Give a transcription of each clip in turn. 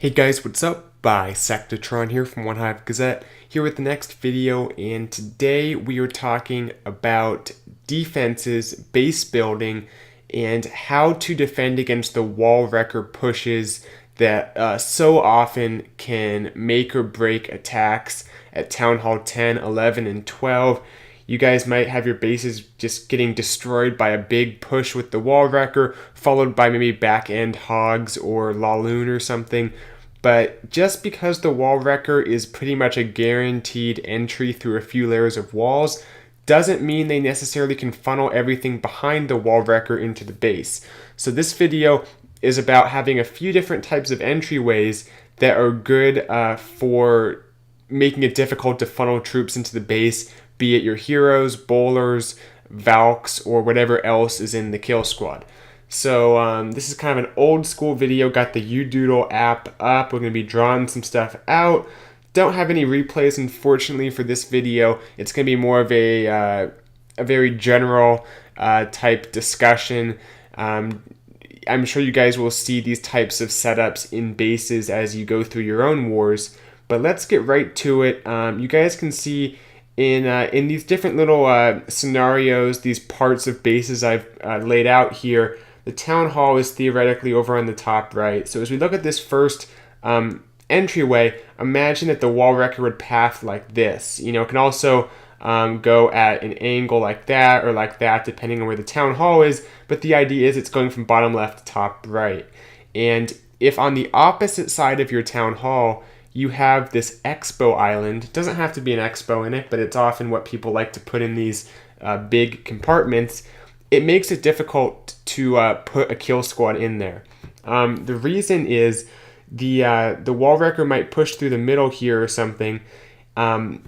Hey guys, what's up? Bisectatron here from One Hive Gazette, here with the next video, and today we are talking about defenses, base building, and how to defend against the wall wrecker pushes that so often can make or break attacks at Town Hall 10, 11, and 12. You guys might have your bases just getting destroyed by a big push with the wall wrecker, followed by maybe back end hogs or Laloon or something. But just because the wall wrecker is pretty much a guaranteed entry through a few layers of walls, doesn't mean they necessarily can funnel everything behind the wall wrecker into the base. So this video is about having a few different types of entryways that are good for making it difficult to funnel troops into the base, be it your heroes, bowlers, Valks, or whatever else is in the kill squad. So this is kind of an old school video, got the UDoodle app up. We're going to be drawing some stuff out. Don't have any replays, unfortunately, for this video. It's going to be more of a very general type discussion. I'm sure you guys will see these types of setups in bases as you go through your own wars. But let's get right to it. You guys can see in these different little scenarios, these parts of bases I've laid out here. The town hall is theoretically over on the top right. So as we look at this first entryway, imagine that the wall wrecker would path like this. You know, it can also go at an angle like that or like that, depending on where the town hall is. But the idea is it's going from bottom left to top right. And if on the opposite side of your town hall, you have this expo island. It doesn't have to be an expo in it, but it's often what people like to put in these big compartments. It makes it difficult to put a kill squad in there. The reason is the wall wrecker might push through the middle here or something, but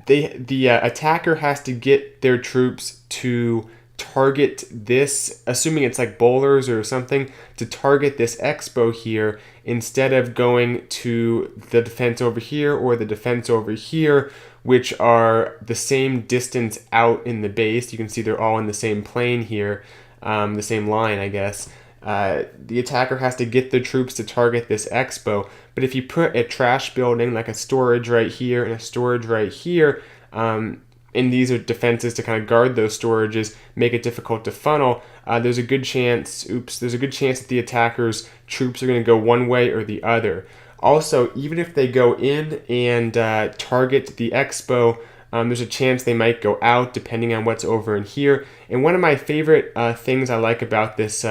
the attacker has to get their troops to target this, assuming it's like bowlers or something, to target this expo here instead of going to the defense over here or the defense over here, which are the same distance out in the base. You can see they're all in the same plane here, the same line, I guess. The attacker has to get the troops to target this expo. But if you put a trash building, like a storage right here and a storage right here, and these are defenses to kind of guard those storages, make it difficult to funnel, there's a good chance that the attacker's troops are going to go one way or the other. Also, even if they go in and target the expo, there's a chance they might go out depending on what's over in here. And one of my favorite things I like about this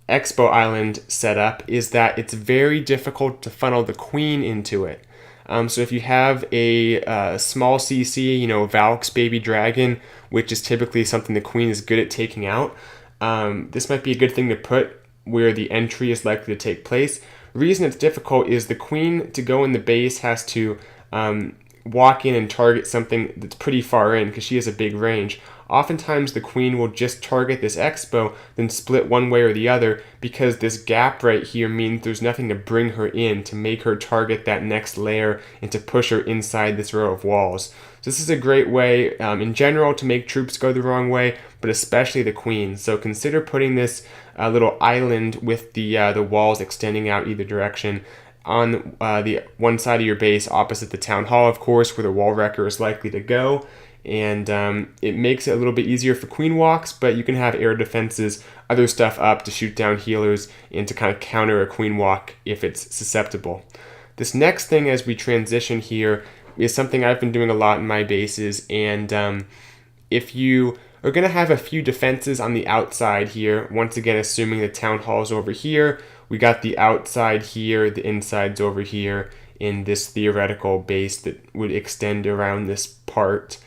expo island setup is that it's very difficult to funnel the queen into it. So if you have a small CC, you know, Valk's Baby Dragon, which is typically something the queen is good at taking out, this might be a good thing to put where the entry is likely to take place. The reason it's difficult is the queen, to go in the base, has to walk in and target something that's pretty far in because she has a big range. Oftentimes the queen will just target this expo, then split one way or the other, because this gap right here means there's nothing to bring her in to make her target that next layer and to push her inside this row of walls. So this is a great way in general to make troops go the wrong way, but especially the queen. So consider putting this little island with the walls extending out either direction on the one side of your base opposite the town hall, of course, where the wall wrecker is likely to go. And it makes it a little bit easier for queen walks, but you can have air defenses, other stuff up to shoot down healers and to kind of counter a queen walk if it's susceptible. This next thing as we transition here is something I've been doing a lot in my bases, and if you are going to have a few defenses on the outside here, once again assuming the town hall's over here, we got the outside here, the inside's over here in this theoretical base that would extend around this part.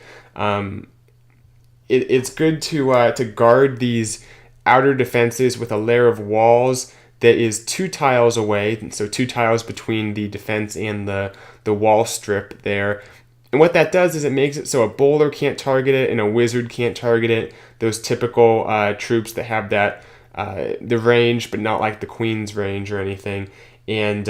It's good to guard these outer defenses with a layer of walls that is 2 tiles away, so 2 tiles between the defense and the wall strip there. And what that does is it makes it so a bowler can't target it and a wizard can't target it, those typical troops that have that the range but not like the queen's range or anything. And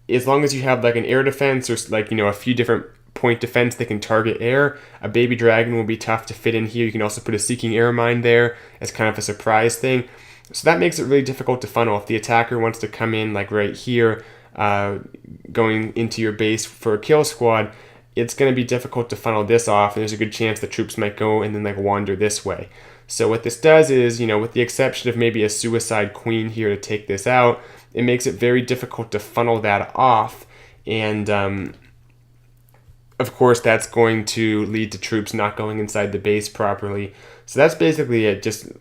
as long as you have like an air defense or like, you know, a few different point defense that can target air, a baby dragon will be tough to fit in here. You can also put a seeking air mine there as kind of a surprise thing. So that makes it really difficult to funnel. If the attacker wants to come in like right here, going into your base for a kill squad, it's going to be difficult to funnel this off, and there's a good chance the troops might go and then like wander this way. So what this does is, with the exception of maybe a suicide queen here to take this out, it makes it very difficult to funnel that off, and of course that's going to lead to troops not going inside the base properly. So that's basically it. Just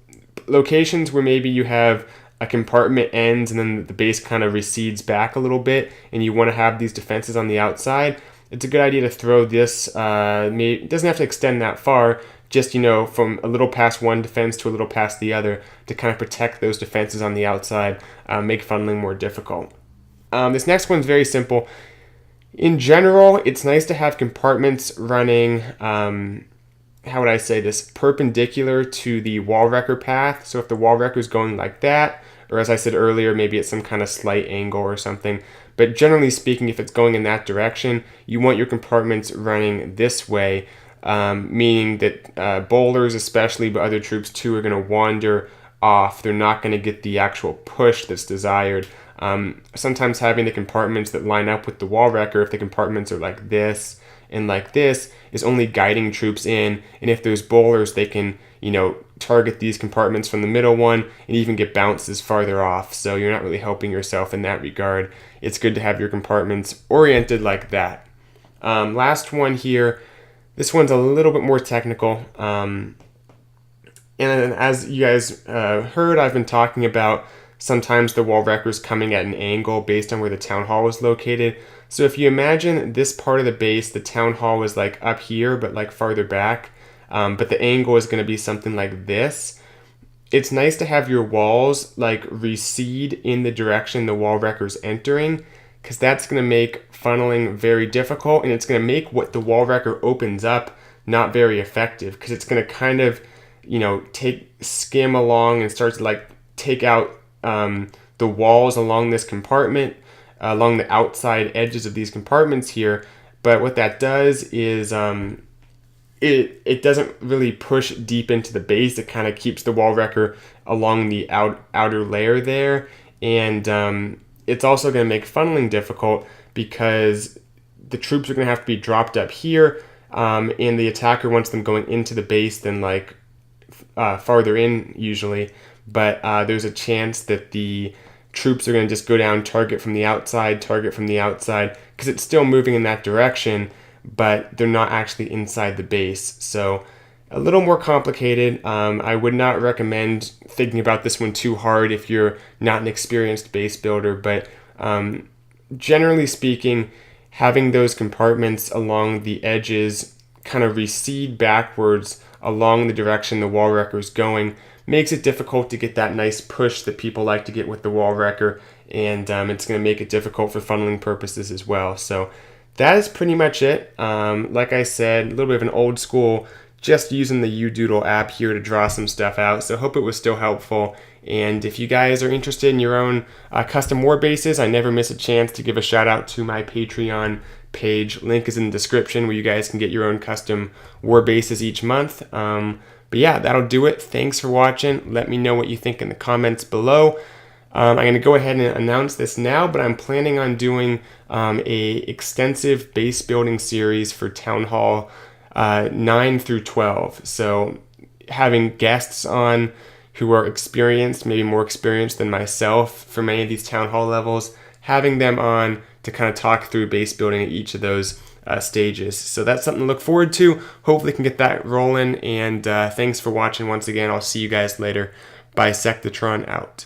locations where maybe you have a compartment ends and then the base kind of recedes back a little bit, and you want to have these defenses on the outside, it's a good idea to throw this, it doesn't have to extend that far, just, from a little past one defense to a little past the other to kind of protect those defenses on the outside, make funneling more difficult. This next one's very simple. In general, it's nice to have compartments running, how would I say this, perpendicular to the wall wrecker path. So if the wall wrecker is going like that, or as I said earlier, maybe it's some kind of slight angle or something. But generally speaking, if it's going in that direction, you want your compartments running this way, meaning that bowlers especially, but other troops too, are going to wander off. They're not going to get the actual push that's desired. Sometimes having the compartments that line up with the wall wrecker, if the compartments are like this and like this, is only guiding troops in, and if there's bowlers, they can target these compartments from the middle one and even get bounces farther off, so you're not really helping yourself in that regard. It's good to have your compartments oriented like that. Last one here, this one's a little bit more technical, and as you guys heard, I've been talking about sometimes the wall wrecker's coming at an angle based on where the town hall is located. So if you imagine this part of the base, the town hall is like up here, but like farther back, but the angle is going to be something like this. It's nice to have your walls like recede in the direction the wall wrecker's entering, because that's going to make funneling very difficult, and it's going to make what the wall wrecker opens up not very effective, because it's going to kind of, skim along and start to like take out the walls along this compartment, along the outside edges of these compartments here. But what that does is it doesn't really push deep into the base. It kind of keeps the wall wrecker along the outer layer there, and it's also going to make funneling difficult because the troops are going to have to be dropped up here, and the attacker wants them going into the base than like farther in usually, but there's a chance that the troops are going to just go down, target from the outside, because it's still moving in that direction, but they're not actually inside the base. So a little more complicated. I would not recommend thinking about this one too hard if you're not an experienced base builder, but generally speaking, having those compartments along the edges kind of recede backwards along the direction the wall wrecker is going makes it difficult to get that nice push that people like to get with the wall wrecker, and it's going to make it difficult for funneling purposes as well. So that is pretty much it. Like I said, a little bit of an old school, just using the UDoodle app here to draw some stuff out, so hope it was still helpful. And if you guys are interested in your own custom war bases, I never miss a chance to give a shout out to my Patreon page. Link is in the description, where you guys can get your own custom war bases each month. But yeah, that'll do it. Thanks for watching. Let me know what you think in the comments below. I'm going to go ahead and announce this now, but I'm planning on doing a extensive base building series for Town Hall 9 through 12. So having guests on who are experienced, maybe more experienced than myself for many of these Town Hall levels, having them on to kind of talk through base building at each of those stages. So that's something to look forward to. Hopefully can get that rolling, and thanks for watching once again. I'll see you guys later. Bisectatron out.